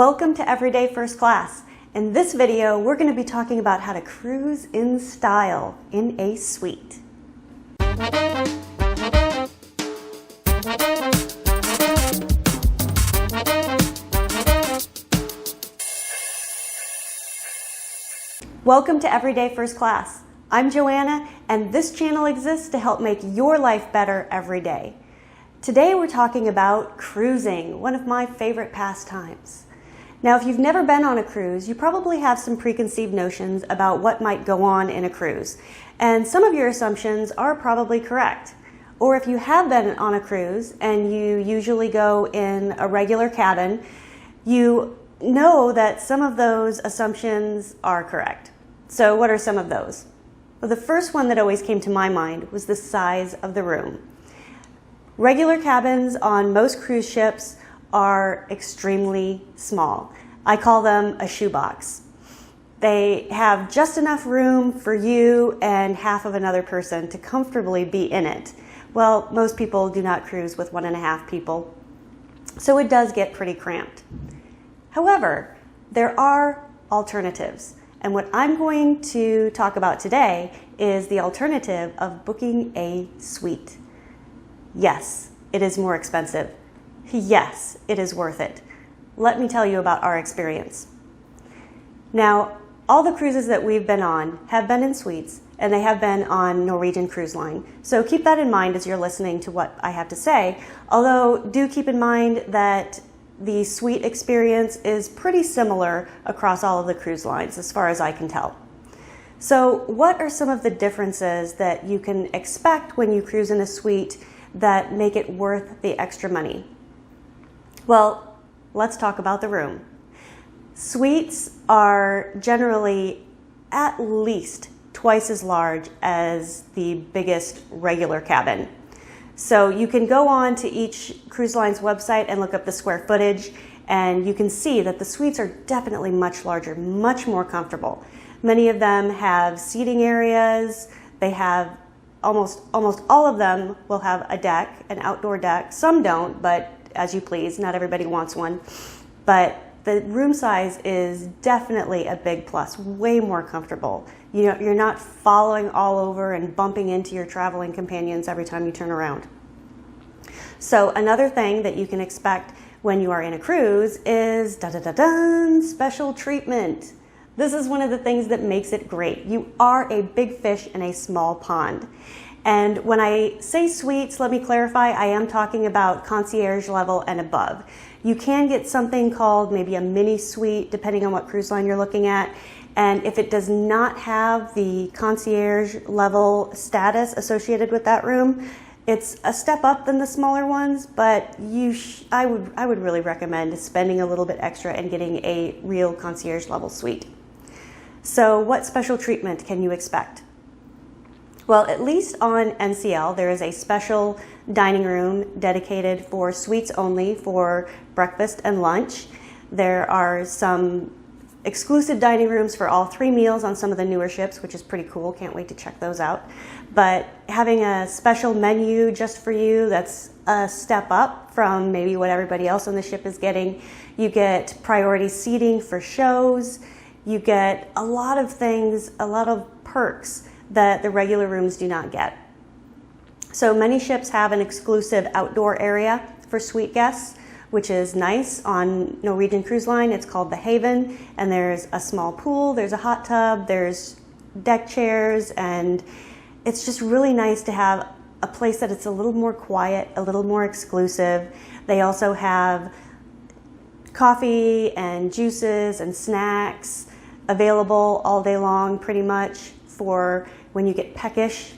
Welcome to Everyday First Class. In this video, we're going to be talking about how to cruise in style in a suite. Welcome to Everyday First Class. I'm Joanna, and this channel exists to help make your life better every day. Today we're talking about cruising, one of my favorite pastimes. Now, if you've never been on a cruise, you probably have some preconceived notions about what might go on in a cruise. And some of your assumptions are probably correct. Or if you have been on a cruise and you usually go in a regular cabin, you know that some of those assumptions are correct. So what are some of those? Well, the first one that always came to my mind was the size of the room. Regular cabins on most cruise ships are extremely small. I call them a shoebox. They have just enough room for you and half of another person to comfortably be in it. Well, most people do not cruise with 1.5 people, so it does get pretty cramped. However, there are alternatives, and what I'm going to talk about today is the alternative of booking a suite. Yes, it is more expensive. Yes, it is worth it. Let me tell you about our experience. Now, all the cruises that we've been on have been in suites, and they have been on Norwegian Cruise Line. So keep that in mind as you're listening to what I have to say, although do keep in mind that the suite experience is pretty similar across all of the cruise lines, as far as I can tell. So what are some of the differences that you can expect when you cruise in a suite that make it worth the extra money? Well, let's talk about the room. Suites are generally at least twice as large as the biggest regular cabin. So you can go on to each cruise line's website and look up the square footage, and you can see that the suites are definitely much larger, much more comfortable. Many of them have seating areas. They have almost all of them will have a deck, an outdoor deck. Some don't, but as you please, not everybody wants one. But the room size is definitely a big plus, way more comfortable. You know, you're not following all over and bumping into your traveling companions every time you turn around. So another thing that you can expect when you are in a cruise is special treatment. This is one of the things that makes it great. You are a big fish in a small pond. And when I say suites, let me clarify, I am talking about concierge level and above. You can get something called maybe a mini suite, depending on what cruise line you're looking at. And if it does not have the concierge level status associated with that room, it's a step up than the smaller ones, but I would really recommend spending a little bit extra and getting a real concierge level suite. So what special treatment can you expect? Well, at least on NCL, there is a special dining room dedicated for suites only for breakfast and lunch. There are some exclusive dining rooms for all 3 meals on some of the newer ships, which is pretty cool. Can't wait to check those out. But having a special menu just for you, that's a step up from maybe what everybody else on the ship is getting. You get priority seating for shows. You get a lot of things, a lot of perks that the regular rooms do not get. So many ships have an exclusive outdoor area for suite guests, which is nice. On Norwegian Cruise Line, it's called the Haven, and there's a small pool, there's a hot tub, there's deck chairs, and it's just really nice to have a place that it's a little more quiet, a little more exclusive. They also have coffee and juices and snacks available all day long, pretty much, for when you get peckish.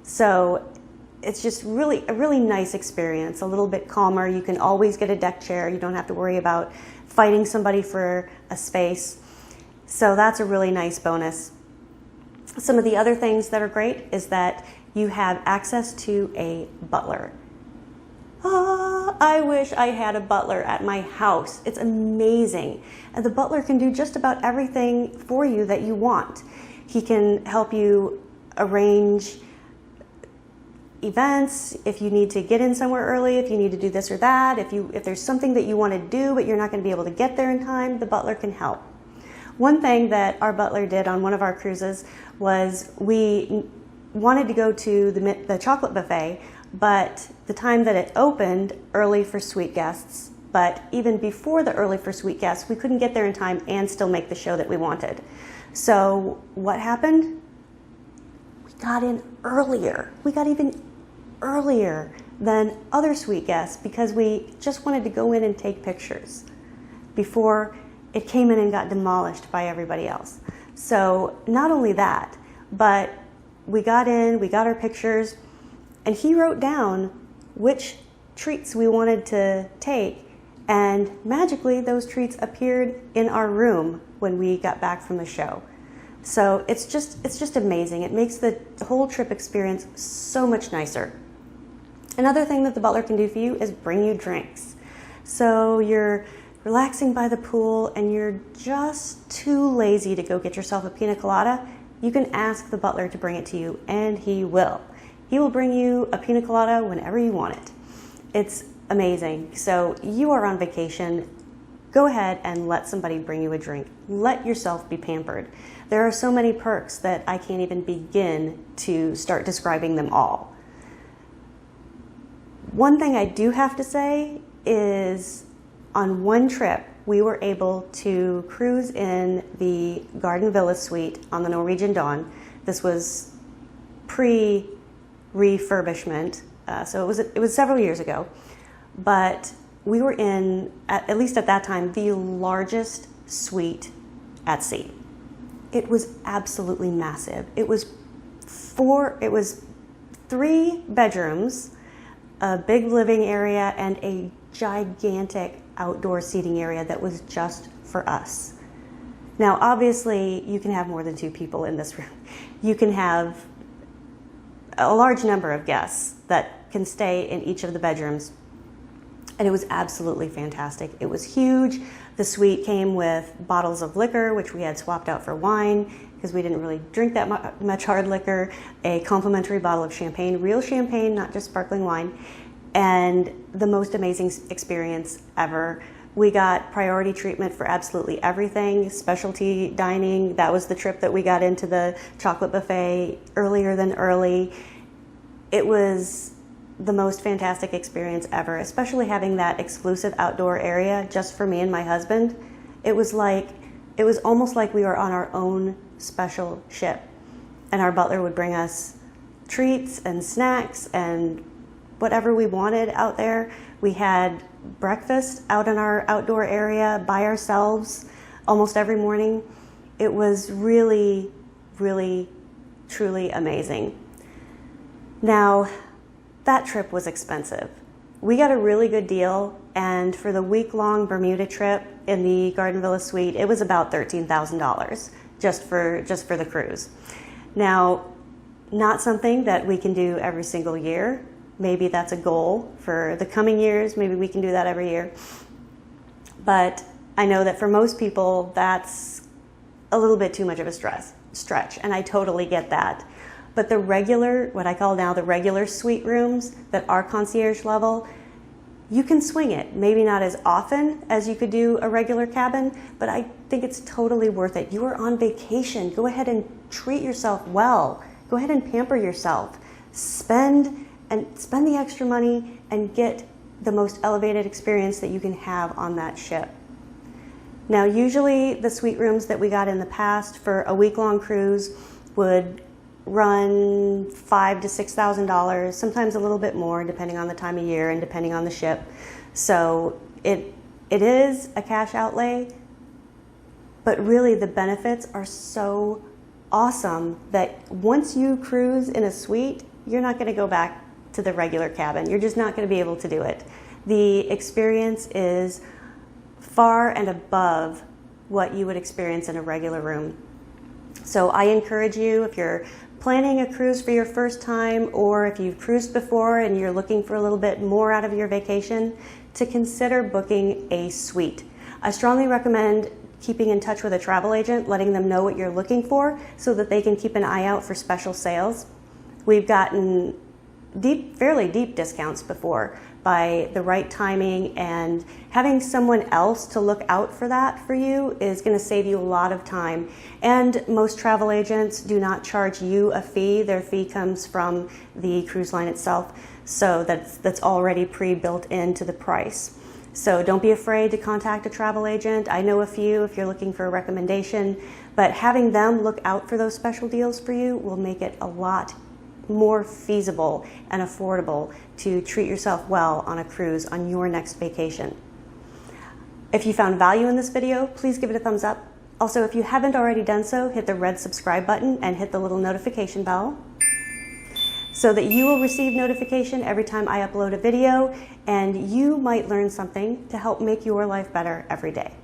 So it's just really a really nice experience, a little bit calmer. You can always get a deck chair. You don't have to worry about fighting somebody for a space. So that's a really nice bonus. Some of the other things that are great is that you have access to a butler. I wish I had a butler at my house. It's amazing. And the butler can do just about everything for you that you want. He can help you arrange events, if you need to get in somewhere early, if you need to do this or that, if there's something that you want to do but you're not going to be able to get there in time, the butler can help. One thing that our butler did on one of our cruises was we wanted to go to the chocolate buffet, but the time that it opened early for suite guests, but even before the early for suite guests, we couldn't get there in time and still make the show that we wanted. So what happened? We got in earlier. We got even earlier than other suite guests because we just wanted to go in and take pictures before it came in and got demolished by everybody else. So not only that, but we got in, we got our pictures, and he wrote down which treats we wanted to take, and magically those treats appeared in our room when we got back from the show. So it's just amazing. It makes the whole trip experience so much nicer. Another thing that the butler can do for you is bring you drinks. So you're relaxing by the pool and you're just too lazy to go get yourself a pina colada, you can ask the butler to bring it to you, and he will. He will bring you a pina colada whenever you want it. It's amazing. So you are on vacation, go ahead and let somebody bring you a drink. Let yourself be pampered. There are so many perks that I can't even begin to start describing them all. One thing I do have to say is on one trip, we were able to cruise in the Garden Villa suite on the Norwegian Dawn. This was pre-refurbishment, so it was several years ago. But we were in, at least at that time, the largest suite at sea. It was absolutely massive. It was 3 bedrooms, a big living area, and a gigantic outdoor seating area that was just for us. Now, obviously, you can have more than 2 people in this room. You can have a large number of guests that can stay in each of the bedrooms. And it was absolutely fantastic. It was huge. The suite came with bottles of liquor, which we had swapped out for wine because we didn't really drink that much hard liquor, a complimentary bottle of champagne, real champagne, not just sparkling wine, and the most amazing experience ever. We got priority treatment for absolutely everything, specialty dining. That was the trip that we got into the chocolate buffet earlier than early. It was the most fantastic experience ever, especially having that exclusive outdoor area just for me and my husband. It was almost like we were on our own special ship, and our butler would bring us treats and snacks and whatever we wanted out there. We had breakfast out in our outdoor area by ourselves almost every morning. It was really, really, truly amazing. Now, that trip was expensive. We got a really good deal, and for the week-long Bermuda trip in the Garden Villa suite, it was about $13,000 just for the cruise. Now, not something that we can do every single year. Maybe that's a goal for the coming years. Maybe we can do that every year. But I know that for most people, that's a little bit too much of a stretch, and I totally get that. But the regular, what I call now the regular suite rooms that are concierge level, you can swing it. Maybe not as often as you could do a regular cabin, but I think it's totally worth it. You are on vacation. Go ahead and treat yourself well. Go ahead and pamper yourself. Spend the extra money and get the most elevated experience that you can have on that ship. Now, usually the suite rooms that we got in the past for a week-long cruise would run $5,000 to $6,000, sometimes a little bit more depending on the time of year and depending on the ship. So it is a cash outlay, but really the benefits are so awesome that once you cruise in a suite, you're not going to go back to the regular cabin. You're just not going to be able to do it. The experience is far and above what you would experience in a regular room. So I encourage you, if you're planning a cruise for your first time, or if you've cruised before and you're looking for a little bit more out of your vacation, to consider booking a suite. I strongly recommend keeping in touch with a travel agent, letting them know what you're looking for so that they can keep an eye out for special sales. We've gotten fairly deep discounts before by the right timing, and having someone else to look out for that for you is going to save you a lot of time. And most travel agents do not charge you a fee. Their fee comes from the cruise line itself, so that's already pre-built into the price. So don't be afraid to contact a travel agent. I know a few if you're looking for a recommendation, but having them look out for those special deals for you will make it a lot more feasible and affordable to treat yourself well on a cruise on your next vacation. If you found value in this video, please give it a thumbs up. Also, if you haven't already done so, hit the red subscribe button and hit the little notification bell so that you will receive notification every time I upload a video, and you might learn something to help make your life better every day.